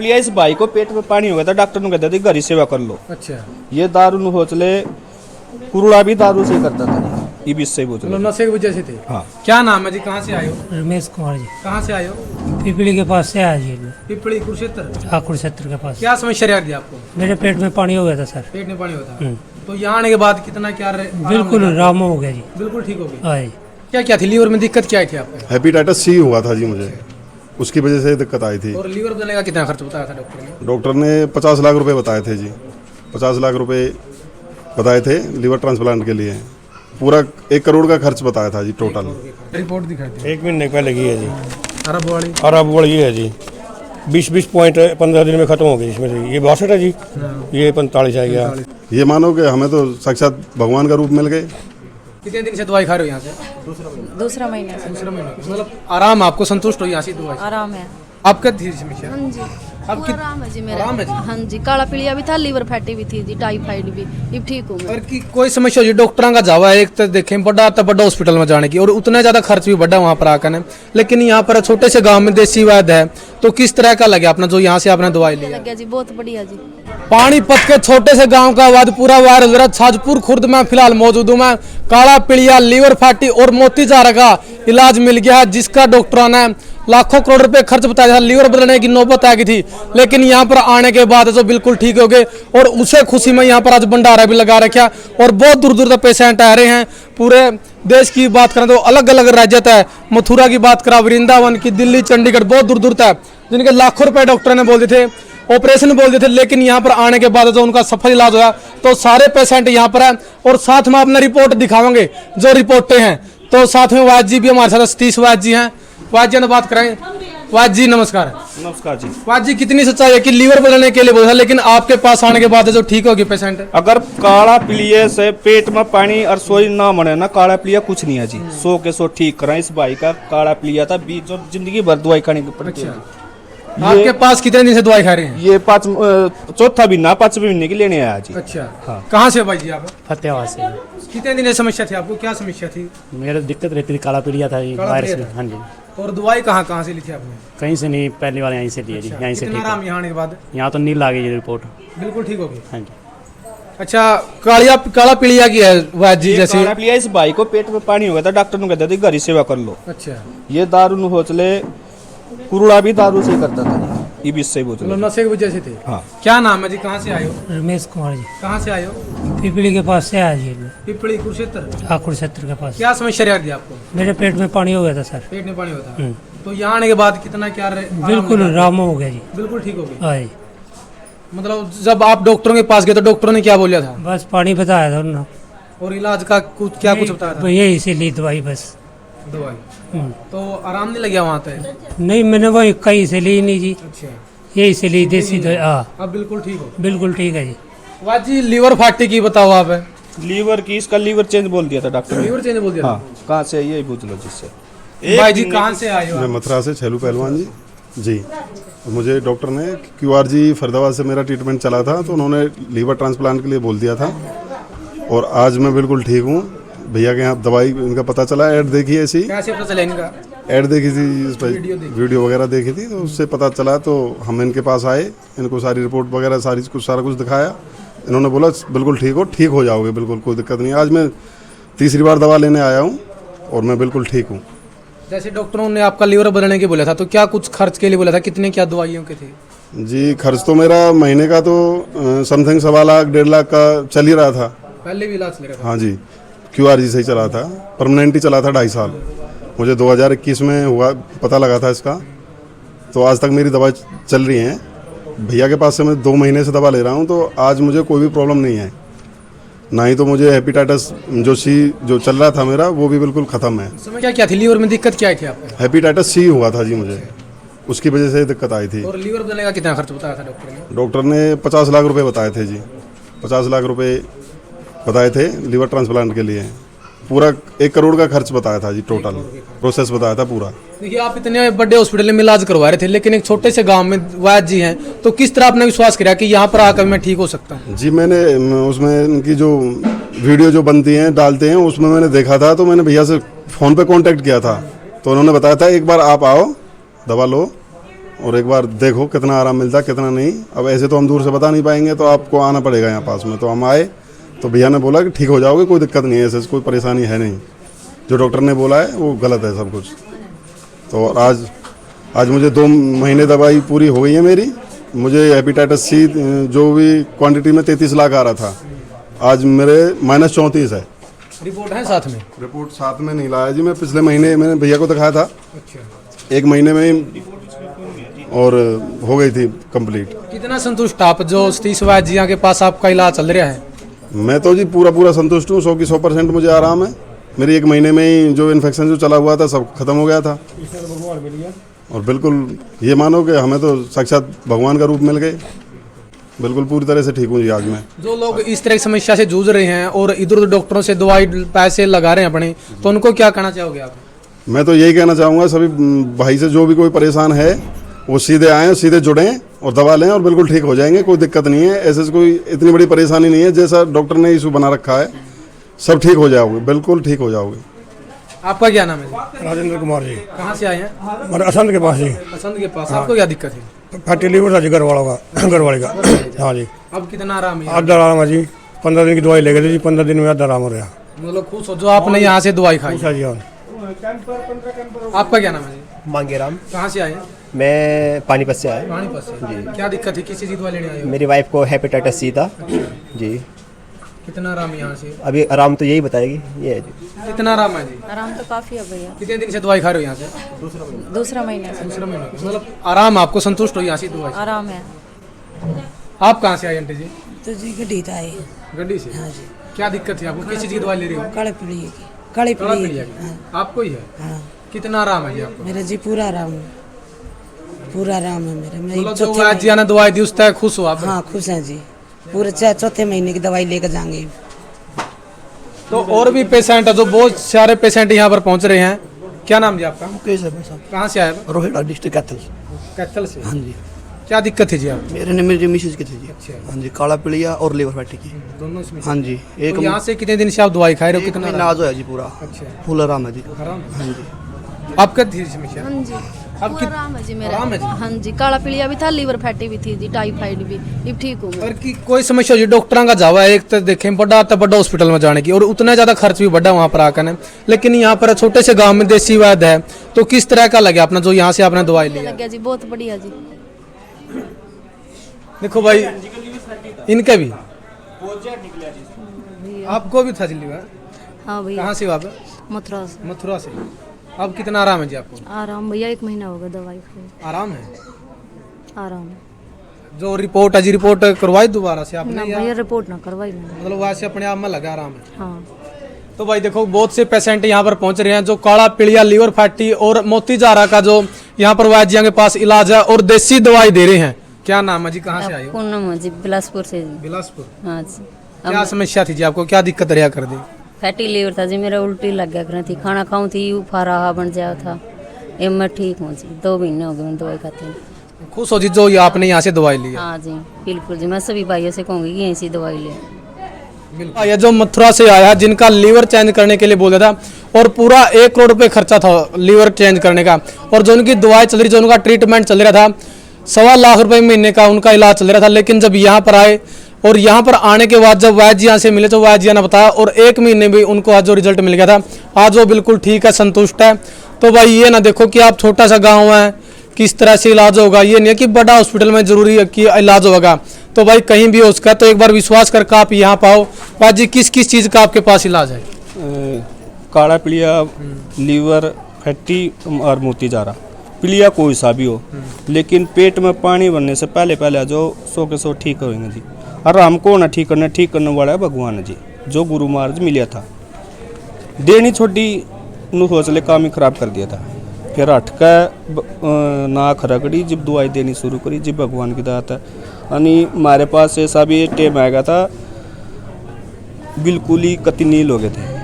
लिया इस भाई को पेट में पानी हो गया था, डॉक्टर ने कहते थे घर ही सेवा कर लो। अच्छा, ये दारू होचले कुरुड़ा भी दारू से ही करता था, ये भी इससे बोझ मतलब नशे की वजह से थे। हाँ। क्या नाम है जी, कहाँ से आए हो? रमेश कुमार जी, कहाँ से आए हो? पिपली के पास से आया जी मैं। पिपली कुरुक्षेत्र। ठाकुर क्षेत्र के पास। क्या समस्या रही थी आपको? मेरे पेट में पानी हो गया था सर। पेट में पानी होता, तो यहाँ आने के बाद कितना क्या बिल्कुल आराम हो गया जी। बिल्कुल ठीक हो गई। हाँ जी। क्या क्या थी, लीवर में दिक्कत क्या आई थी आपको? हेपेटाइटिस सी हुआ था जी मुझे, उसकी वजह से दिक्कत आई थी। और लीवर बदलने का कितना खर्च बताया था डॉक्टर ने? डॉक्टर ने 50 लाख रुपए बताए थे जी, 50 लाख रुपए बताए थे लीवर ट्रांसप्लांट के लिए। पूरा 1 करोड़ का खर्च बताया था जी टोटल। रिपोर्ट दिखाई थी 1 महीने पहले की है जी। अरब वाली। अरब वाली है जी, 20 पॉइंट 15 दिन में खत्म हो गई इसमें से। ये 62 है जी, ये 45 आ गया। ये मानो कि हमें तो साक्षात भगवान का रूप मिल गए। कितने दिन से दवाई खा रहे हो यहाँ से? दूसरा महीना से दूसरा महीना। मतलब आराम, आपको संतुष्ट हो यहाँ से दवाई? आराम है। आपका थी समस्या? हाँ जी, अब पूरा कित- आराम है जी मेरा। आराम है जी? हाँ जी, काला पीलिया भी था, लीवर फैटी भी थी जी, टाइफाइड भी, अब ठीक हूँ मैं। और की कोई समस्या हो जी, डॉक्टरों का जावा है, एक तो देखें बड़ा तो बड़ा हॉस्पिटल में जाने की, और उतना ज्यादा खर्च भी बढ़ा वहाँ पर आकर है। लेकिन यहाँ पर छोटे से गांव में देसी वैद्य है, तो किस तरह का लगे अपना जो यहाँ से आपने दवाई ली? लग गया जी, बहुत बढ़िया जी। पानीपत के छोटे से गांव का वाद पूरा वायरल हो रहा। छाजपुर खुर्द में फिलहाल मौजूद हूं मैं। काला पीलिया, लीवर फैटी और मोतीचारा का इलाज मिल गया है, जिसका डॉक्टरों ने लाखों करोड़ रुपए खर्च बताया था। लीवर बदलने की नौबत आ गई थी, लेकिन यहाँ पर आने के बाद तो बिल्कुल ठीक हो गए, और उसे खुशी में यहाँ पर आज भंडारा भी लगा रखा, और बहुत दूर दूर तक पेशेंट आ रहे हैं। पूरे देश की बात करें तो अलग अलग राज्य तक, मथुरा की बात करा, वृंदावन की, दिल्ली, चंडीगढ़, बहुत दूर दूर तक, जिनके लाखों रुपए डॉक्टर ने बोल दिए थे, ऑपरेशन बोल दिए थे, लेकिन यहाँ पर आने के बाद जो उनका सफल इलाज हुआ, तो सारे पेशेंट यहाँ पर हैं। और साथ में अपना रिपोर्ट दिखावेंगे, जो रिपोर्टें हैं। तो साथ में वाज जी भी हमारे साथ, सतीश वाज जी हैं। वाज जी ने बात करें। वाज जी नमस्कार। नमस्कार जी। वाज जी, कितनी सच्चाई है कि लीवर बदलने के लिए बोला, लेकिन आपके पास आने के बाद जो ठीक होगी पेशेंट? अगर काला पीलिए से पेट में पानी और सोई ना मने ना, काला पीलिया कुछ नहीं है जी। 100 के 100 ठीक करा। इस भाई का काला पीलिया था, बीच जो जिंदगी भर दवाई खाने की पड़ती है। आपके पास कितने दिन से दवाई खा रहे हैं? ये चौथा महीना, 5वें महीने की लेने आया जी। अच्छा, हाँ। कहाँ से भाई जी आप? फतेहाबाद से। कितने दिन से समस्या थी आपको, क्या समस्या थी? मेरे दिक्कत रहती थी, काला पीलिया था जी, काला वायरस पीलिया में। था। हाँ जी। और दवाई कहाँ कहाँ से ली थी आपने? कहीं से नहीं, पहली बार यहीं से लिए जी, यहीं से कितना ठीक आराम है। यहाँ आने के बाद? यहाँ तो नील आ गई जी रिपोर्ट। बिल्कुल ठीक हो गई। हाँ जी। अच्छा, काला पीलिया की है वाज जी ये जैसे? काला पीलिया इस भाई को पेट में पानी हो गया था, डॉक्टर ने कहते थे घर ही सेवा कर लो। अच्छा, ये दारू होचले कुरुड़ा भी दारू से ही करता था, ये भी इससे बोझ मतलब नशे की वजह से थे। हाँ। क्या नाम है जी, कहाँ से आए हो? रमेश कुमार जी, कहाँ से आए हो? पिपली के पास से आया जी मैं। पिपली कुरुक्षेत्र। ठाकुर क्षेत्र के पास। क्या समस्या रही थी आपको? मेरे पेट में पानी हो गया था सर। पेट में पानी होता, तो यहाँ आने के बाद कितना क्या बिल्कुल आराम हो गया जी। बिल्कुल ठीक हो गई। हाँ जी। मतलब जब आप डॉक्टरों के पास गए तो डॉक्टरों ने क्या बोला था? बस पानी बताया था उन्होंने। और इलाज का कुछ क्या कुछ बताया था? यही से ली दवाई बस। दवाई तो आराम नहीं लगा वहाँ पे? नहीं, मैंने वही कहीं से ली नहीं जी, अच्छा, यही से ली देसी दवाई। हाँ, अब बिल्कुल ठीक हो। बिल्कुल ठीक है जी। वाज जी, लीवर फैटी की बताओ आप? लीवर की, इसका लीवर चेंज बोल दिया था डॉक्टर ने। लीवर चेंज बोल दिया? हाँ, कहाँ से यही पूछ लो जिससे। भाई जी, कहाँ से आए हो मैं आप? मथुरा से छेलू पहलवान जी। मुझे डॉक्टर ने QRG फरीदाबाद से मेरा ट्रीटमेंट चला था, तो उन्होंने लीवर ट्रांसप्लांट के लिए बोल दिया था, और आज मैं बिल्कुल ठीक हूँ। भैया के यहाँ दवाई इनका पता चला, ऐड देखी ऐसी, कैसे पता चला इनका? ऐड देखी थी इस पर, वीडियो वगैरह देखी थी, तो उससे पता चला। तो हम इनके पास आए, इनको सारी रिपोर्ट वगैरह सारा कुछ दिखाया। इन्होंने बोला बिल्कुल ठीक हो जाओगे, बिल्कुल कोई दिक्कत नहीं। आज मैं तीसरी बार दवा लेने आया हूँ, और मैं बिल्कुल ठीक हूँ। जैसे डॉक्टरों ने आपका लीवर बदलने के बोला था, तो क्या कुछ खर्च के लिए बोला था? कितने क्या दवाइयों के थे? जी, खर्च तो मेरा महीने का तो समथिंग 1.25 लाख 1.5 लाख का चल ही रहा था। पहले भी इलाज चलेगा? हाँ जी, QRG से ही चला था, परमानेंट ही चला था 2.5 साल। मुझे 2021 में हुआ, पता लगा था इसका, तो आज तक मेरी दवा चल रही है। भैया के पास से मैं 2 महीने से दवा ले रहा हूँ, तो आज मुझे कोई भी प्रॉब्लम नहीं है, ना ही तो मुझे हेपेटाइटिस जो चल रहा था मेरा, वो भी बिल्कुल ख़त्म है। समय क्या थी, लीवर में दिक्कत क्या आई थी आपको? हेपेटाइटिस सी हुआ था जी मुझे, उसकी वजह से दिक्कत आई थी। और लीवर बदलने का कितना खर्च बताया था डॉक्टर ने? डॉक्टर ने 50 लाख रुपए बताए थे जी, 50 लाख रुपए बताए थे लीवर ट्रांसप्लांट के लिए। पूरा 1 करोड़ का खर्च बताया था जी, टोटल प्रोसेस बताया था पूरा। देखिए, आप इतने बड़े हॉस्पिटल में इलाज करवा रहे थे, लेकिन एक छोटे से गांव में वाज जी हैं, तो किस तरह आपने विश्वास किया कि यहाँ पर आकर मैं ठीक हो सकता हूँ? जी, मैंने उसमें इनकी जो वीडियो जो बनती हैं, डालते हैं, उसमें मैंने देखा था, तो मैंने भैया से फ़ोन पे कांटेक्ट किया था, तो उन्होंने बताया था एक बार आप आओ, दवा लो, और एक बार देखो कितना आराम मिलता है कितना नहीं। अब ऐसे तो हम दूर से बता नहीं पाएंगे, तो आपको आना पड़ेगा यहाँ पास में। तो हम आए तो भैया ने बोला कि ठीक हो जाओगे, कोई दिक्कत नहीं है, ऐसे कोई परेशानी है नहीं। जो डॉक्टर ने बोला है वो गलत है सब कुछ। तो आज मुझे 2 महीने दवाई पूरी हो गई है मेरी। मुझे हेपेटाइटिस सी जो भी क्वांटिटी में 33 लाख आ रहा था, आज मेरे -34 है। रिपोर्ट है साथ में? रिपोर्ट साथ में नहीं लाया जी, मैं पिछले महीने मैंने भैया को दिखाया था। अच्छा। 1 महीने में ही और हो गई थी कंप्लीट। कितना संतुष्ट आप जो सतीश वैद्य जी के पास आपका इलाज चल रहा है? मैं तो जी पूरा संतुष्ट हूँ। 100 की 100% मुझे आराम है। मेरी 1 महीने में ही जो इन्फेक्शन जो चला हुआ था सब खत्म हो गया था। और बिल्कुल ये मानो कि हमें तो साक्षात भगवान का रूप मिल गए। बिल्कुल पूरी तरह से ठीक हूँ जी आज मैं। जो लोग इस तरह की समस्या से जूझ रहे हैं और इधर उधर डॉक्टरों से दवाई पैसे लगा रहे हैं अपने, तो उनको क्या कहना चाहोगे आप? मैं तो यही कहना चाहूँगा सभी भाई से, जो भी कोई परेशान है वो सीधे आएँ, सीधे जुड़ें और दवा लें और बिल्कुल ठीक हो जाएंगे। कोई दिक्कत नहीं है, ऐसे कोई इतनी बड़ी परेशानी नहीं है। जैसा डॉक्टर ने इशू बना रखा है सब ठीक हो जाओगे, बिल्कुल ठीक हो जाओगे। आपका क्या नाम है? राजेंद्र कुमार जी। कहाँ से आए हैं? मेरे असंत के पास जी। पसंद के पास। आपको क्या दिक्कत है? फैटी लीवर था जी, घर वाले का। हाँ जी। अब कितना आराम है? आधा आराम है जी। 15 दिन की दवाई ले गए जी, 15 दिन में आधा आराम हो रहा। मतलब खुश हो जो आपने यहाँ से दवाई खाई? अच्छा जी। हाँ। आपका क्या नाम है? मांगेराम। कहाँ से आए हैं? मैं पानीपत से आया। पानीपत से जी। क्या दिक्कत है? किस चीज़ की दवाई लेने आए हो? मेरी वाइफ को हेपेटाइटिस सी था जी। कितना आराम है यहाँ से? अभी आराम तो यही बताएगी ये है जी। कितना आराम है जी? आराम तो काफ़ी है भैया। कितने दिन से दवाई खा रहे हो यहाँ से? दूसरा महीना से दूसरा महीना। मतलब आराम, आपको संतुष्ट हो यहाँ से दवाई से? आराम है। आप कहाँ से आए आंटी जी? तो जी गड्डी था ये। गड्डी से? हाँ जी। क्या दिक्कत है आपको? किस चीज़ की दवाई ले रही हो? काले पीली की। काली काला पीली पीलिया की। की? हाँ। आपको ही है? हाँ। कितना आराम है जी आपको? मेरा जी पूरा आराम है। पूरा आराम है मेरा। मैं मतलब जो चौथे वैद्य जी ने दवाई दी उससे खुश हो आप? हाँ खुश हैं जी। पूरे चौथे महीने की दवाई लेकर जाएंगे। तो और भी पेशेंट है, जो बहुत सारे पेशेंट यहाँ पर पहुँच रहे हैं। क्या नाम जी आपका? मुकेश है साहब। कहाँ से आए? रोहिड़ा डिस्ट्रिक्ट कैथल। कैथल से? हाँ जी। क्या दिक्कत है जी आपको? मेरी मिसेज की थी जी। अच्छा। हाँ जी, काला पीलिया और लीवर फैटी की। दोनों इसमें? हाँ जी। एक तो यहाँ से कितने दिन से आप दवाई खा रहे हो? कितना महीना आज होया जी पूरा। अच्छा। फुल आराम है जी। आराम? हाँ जी। आपका थी समस्या? हाँ जी। अब पूरा आराम है जी मेरा। आराम है जी? हाँ जी। काला पीलिया भी था, लीवर फैटी भी थी जी, टाइफाइड भी। अब ठीक हूँ मैं। और की कोई समस्या जी डॉक्टरों का जावा है, एक तो देखें बड़ा तो बड़ा हॉस्पिटल में जाने की, और उतना ज़्यादा खर्च भी बढ़ा वहाँ पर आकर। लेकिन यहाँ पर छोटे से गांव में देसी वैद्य है, तो किस तरह का लगे अपना जो यहाँ से आपने दवाई ली? लग गया जी, बहुत बढ़िया जी। देखो भाई इनके भी आपको भी था लीवर? हाँ भैया। कहाँ से हो आप? मथुरा से। मथुरा से। अब कितना आराम है जी आपको? आराम भैया, 1 महीना हो गया दवाई खाई। आराम है? आराम है। जो रिपोर्ट है जी, रिपोर्ट करवाई दोबारा से आपने ना या भैया, रिपोर्ट ना करवाई मैंने। मतलब वैसे अपने आप में लगा आराम है? हाँ। तो भाई देखो बहुत से पेशेंट यहाँ पर पहुंच रहे हैं जो काला पीलिया, लीवर फैटी और मोतीजारा का जो यहाँ पर वैद्य के पास इलाज है और देसी दवाई दे रहे हैं। क्या नाम है जी? कहाँ से आए हो? पूनम जी, बिलासपुर से जी। बिलासपुर। हाँ जी। क्या समस्या थी जी आपको? क्या दिक्कत रहा कर दी? फैटी लीवर था जी, मेरा उल्टी लग गया कर थी, खाना खाऊं थी उफारा बन जाया था। ये मैं ठीक हूँ जी, 2 महीने हो गए मैंने दवाई खाते हैं। खुश हो जी जो ये आपने यहाँ से दवाई ली है? हाँ जी बिल्कुल जी, मैं सभी भाइयों से कहूँगी कि यहीं से दवाई ले। बिल्कुल। ये जो मथुरा से आया जिनका लीवर चेंज करने के लिए बोला था और पूरा 1 करोड़ रुपए खर्चा था लीवर चेंज करने का, और जो उनकी दवाई चल रही, जो उनका ट्रीटमेंट चल रहा था, 1.25 लाख रुपए महीने का उनका इलाज चल रहा था। लेकिन जब यहाँ पर आए और यहाँ पर आने के बाद जब वैद्य यहाँ से मिले तो वैद्य ने बताया और 1 महीने में उनको आज जो रिजल्ट मिल गया था, आज वो बिल्कुल ठीक है, संतुष्ट है। तो भाई ये ना देखो कि आप छोटा सा गाँव है किस तरह से इलाज होगा, ये नहीं है कि बड़ा हॉस्पिटल में जरूरी है कि इलाज होगा। तो भाई कहीं भी हो उसका, तो एक बार विश्वास करके आप यहाँ पाओ। वैद्य किस किस चीज़ का आपके पास इलाज है? काला पीलिया, लीवर फैटी और मोतीजारा। पीलिया कोई सा भी हो, लेकिन पेट में पानी बनने से पहले पहले जो 100 के 100 ठीक होंगे जी। और हमको ना ठीक करने वाला है भगवान है जी, जो गुरु महाराज मिलिया था। देनी छोटी नु हौसले काम ही खराब कर दिया था। फिर हट कर नाक रगड़ी, जब दवाई देनी शुरू करी, जब भगवान की दात है। यानी हमारे पास ऐसा भी टाइम आ गया था, बिल्कुल ही कतनील हो गए थे।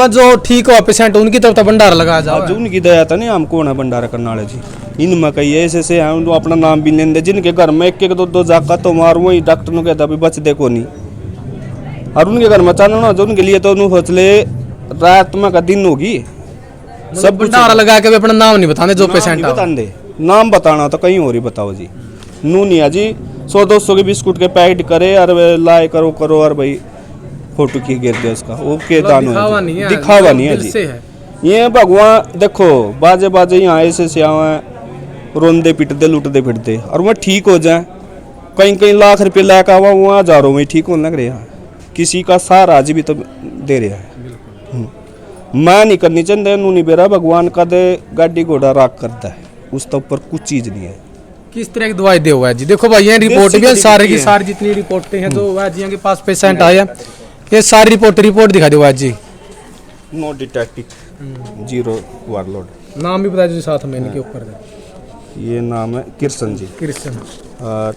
जो ठीक हो पेशेंट उनकी तरफ भंडारा लगाया जाए, जो उनकी दया था नहीं, हमको ना भंडारा करने वाले जी। इनमें कई ऐसे से हैं जो अपना नाम भी लेंदे, जिनके घर में 1-1 2-2 जाका तो मार वही डॉक्टर ने कहता भी बच देखो नहीं। और उनके घर में चाहना ना जो उनके लिए तो हौसले रात में का दिन होगी, सब भंडारा लगा के भी अपना नाम नहीं बताने जो पेशेंट बताने दे। नाम बताना तो कहीं और ही बताओ जी। नूनिया जी 100-200 के बिस्कुट के पैकेट करे और लाए करो और भाई फोटो की गिर गया उसका, वो के दानो दिखावा नहीं है, दिखावा नहीं है दिल जी। से है। ये भगवान देखो बाजे यहाँ ऐसे से आवे रोंदे पिटते लुटते फिरते और वह ठीक हो जाए, कहीं लाख रुपये लाख आवा वहाँ हजारों में ठीक होने लग रहा है। किसी का सहारा आज भी तो दे रहा है। मैं नहीं करनी चाहता नूनी बेरा, भगवान का दे गाड़ी घोड़ा राख करता है, उस तो ऊपर कुछ चीज नहीं है। किस तरह की दवाई दे हुआ है जी? देखो भाई ये रिपोर्ट भी है, सारी की सारी जितनी रिपोर्टें हैं तो वह जी के पास पेशेंट आया, ये सारी रिपोर्ट दिखा दो जी। No detective 0 वारलोड। नाम भी बता दीजिए साथ में इनके ऊपर। ये नाम है कृष्ण जी। कृष्ण। और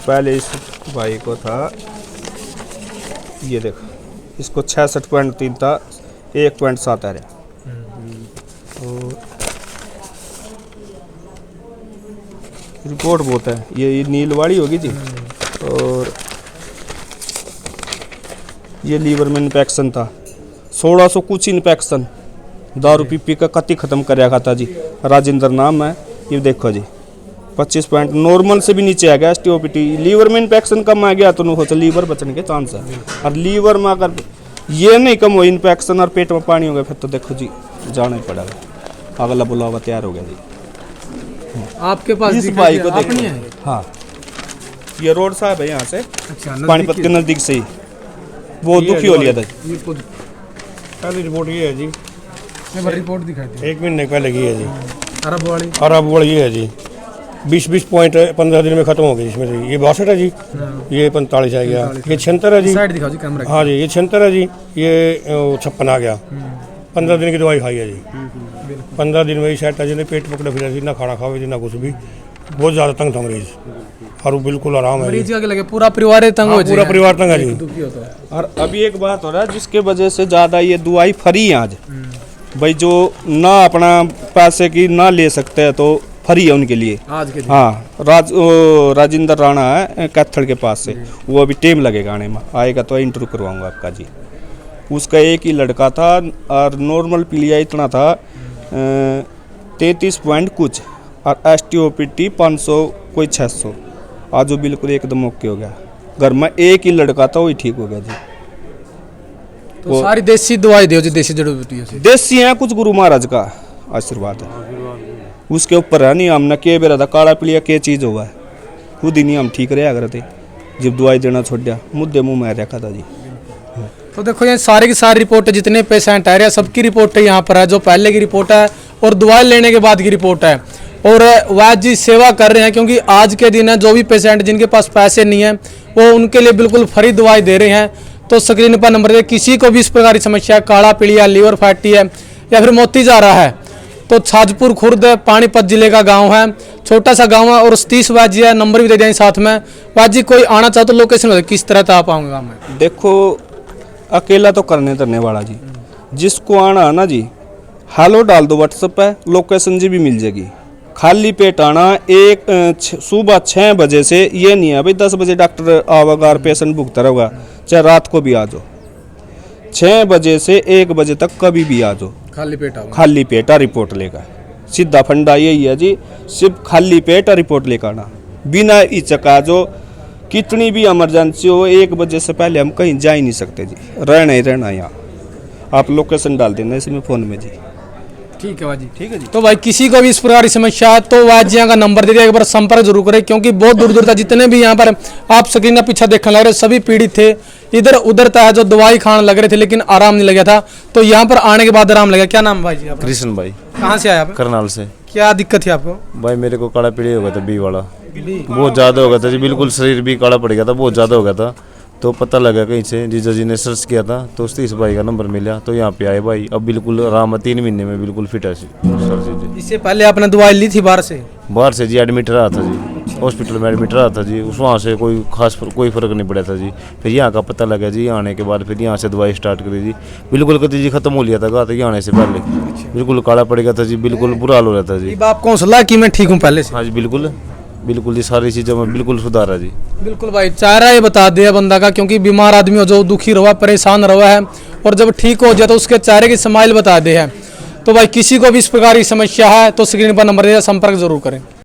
पहले इस भाई को था, ये देखो इसको 66.3 था, 1.7 आ रहा। और रिपोर्ट बहुत है, ये नीलवाड़ी होगी जी। और ये लीवर में इन्फेक्शन था, 1600 कुछ इन्फेक्शन, दारू पी का कति ख़त्म कर रखा था जी। राजेंद्र नाम है, ये देखो जी 25 पॉइंट नॉर्मल से भी नीचे आ गया। एसटीओपीटी लीवर में इन्फेक्शन कम आ गया तो हो लीवर बचने के चांस है। और लीवर में अगर ये नहीं कम हो इन्फेक्शन और पेट में पानी हो गया फिर तो देखो जी जाना ही पड़ेगा, अगला बुलावा तैयार हो गया जी। आपके पास इस भाई को देखो, हाँ ये रोड साहब है यहाँ से, पानीपत के नज़दीक से ही वो दुखी हो लिया था। पहली रिपोर्ट ये है जी, रिपोर्ट दिखाई दे 1 महीने पहले की है जी। अरब वाली ये है जी, 20 पॉइंट 15 दिन में खत्म हो गई इसमें से। ये 62 है जी, ये 45 आ गया, ये 76 है जी। साइड दिखाओ जी कैमरा। हाँ जी ये 76 है जी, ये 56 आ गया। 15 दिन की दवाई खाई है जी, 15 दिन में ही सेट है जी। पेट पकड़े फिर जी, ना खाना खावे जी ना कुछ भी, बहुत ज़्यादा तंग था मरीज और वो बिल्कुल आराम है। मरीज का लगे पूरा परिवार तंग हो, पूरा परिवार तंग है जी। और अभी एक बात हो रहा है जिसके वजह से ज़्यादा ये दवाई फ्री है आज भाई, जो ना अपना पैसे की ना ले सकते हैं तो फ्री है उनके लिए आज के दिन। हाँ राजेंद्र राणा है कैथल के पास से, वो अभी टाइम लगेगा आने में, आएगा तो इंटरव्यू करवाऊंगा आपका जी। उसका एक ही लड़का था और नॉर्मल पीलिया इतना था 33 पॉइंट कुछ, और एसटीओपीटी 500 कोई 600, आज वो बिल्कुल एकदम ओके हो गया। घर में एक ही लड़का था वही ठीक हो गया जी। तो सारी देसी दवाई दो जी, देसी जड़ी बूटियों से। देसी है, कुछ गुरु महाराज का आशीर्वाद है, उसके ऊपर है नहीं हमने के बेरा था काला पीलिया के चीज़ हुआ है, खुद ही नहीं हम ठीक रहे अगर थे जब दवाई देना छोड़ दिया, मुद्दे मुँह में रखा था जी। तो देखो ये सारी की सारी रिपोर्ट जितने पेशेंट आ रहे हैं सबकी रिपोर्ट यहाँ पर है, जो पहले की रिपोर्ट है और दवाई लेने के बाद की रिपोर्ट है। और वह जी सेवा कर रहे हैं, क्योंकि आज के दिन है जो भी पेशेंट जिनके पास पैसे नहीं है वो उनके लिए बिल्कुल फ्री दवाई दे रहे हैं। तो स्क्रीन पर नंबर दे, किसी को भी इस प्रकार की समस्या काला पीलिया लीवर फैटी है या फिर मोती जा रहा है तो छाजपुर खुर्द पानीपत जिले का गांव है, छोटा सा गांव है। और 30 वाजी है, नंबर भी दे दें साथ में। वाजी कोई आना चाहो तो लोकेशन बताओ किस तरह आप आऊँगा गाँव में? देखो अकेला तो करने धरने वाला जी, जिसको आना है ना जी हेलो डाल दो व्हाट्सएप पे, लोकेशन जी भी मिल जाएगी। खाली पेट आना, सुबह 6 बजे से, ये नहीं है भाई 10 बजे डॉक्टर आवागा और पेशेंट भुगता रहेगा, चाहे रात को भी आ जाओ, 6 बजे से 1 बजे तक कभी भी आ जाओ, खाली पेट रिपोर्ट लेकर। सीधा फंडा यही है जी, सिर्फ खाली पेट रिपोर्ट लेकर आना, बिना हिचका। जो कितनी भी इमरजेंसी हो 1 बजे से पहले हम कहीं जा ही नहीं सकते जी, रहना ही रहना यहाँ। आप लोकेशन डाल देना इसमें फ़ोन में जी। ठीक है भाई, ठीक है जी। तो भाई किसी को भी इस प्रकार की समस्या है तो वाजिया का नंबर दे दिया, एक बार संपर्क जरूर करें, क्योंकि बहुत दूर दूर तक जितने भी यहाँ पर आप स्क्रीन का पीछा देखने लग रहे सभी पीड़ित थे, इधर उधर था, जो दवाई खाने लग रहे थे लेकिन आराम नहीं लगा था, तो यहाँ पर आने के बाद आराम लगा। क्या नाम भाई जी आपका? कृष्ण भाई। कहाँ से आया आप? करनाल से। क्या दिक्कत थी आपको? भाई मेरे को काला पीलिया हो गया था, बी वाला बहुत ज़्यादा हो गया था जी, बिल्कुल शरीर भी काला पड़ गया था, बहुत ज़्यादा हो गया था। तो पता लगा कहीं से, जीजा जी ने सर्च किया था तो उससे इस भाई का नंबर मिला, तो यहाँ पे आए भाई, अब बिल्कुल आराम है, 3 महीने में बिल्कुल फिट है सर जी। इससे पहले आपने दवाई ली थी बाहर से? बाहर से जी एडमिट रहा था जी, हॉस्पिटल में एडमिट रहा था जी, उस वहाँ से कोई खास कोई फ़र्क नहीं पड़ा था जी। फिर यहाँ का पता लगा जी, आने के बाद फिर यहाँ से दवाई स्टार्ट करी जी, बिल्कुल कभी जी खत्म हो लिया था, कहा था आने से पहले बिल्कुल काला पड़ गया था जी, बिल्कुल बुरा हाल हो रहा था जी। आप कौन सलाह कि मैं ठीक हूँ पहले से? हाँ जी बिल्कुल बिल्कुल जी, सारी चीज़ों में बिल्कुल सुधार है जी। बिल्कुल भाई, चारा ये बता दिया बंदा का, क्योंकि बीमार आदमी हो जो दुखी रहा परेशान रहा है और जब ठीक हो जाए तो उसके चेहरे की स्माइल बता दे है। तो भाई किसी को भी इस प्रकार की समस्या है तो स्क्रीन पर नंबर दिया, संपर्क जरूर करें।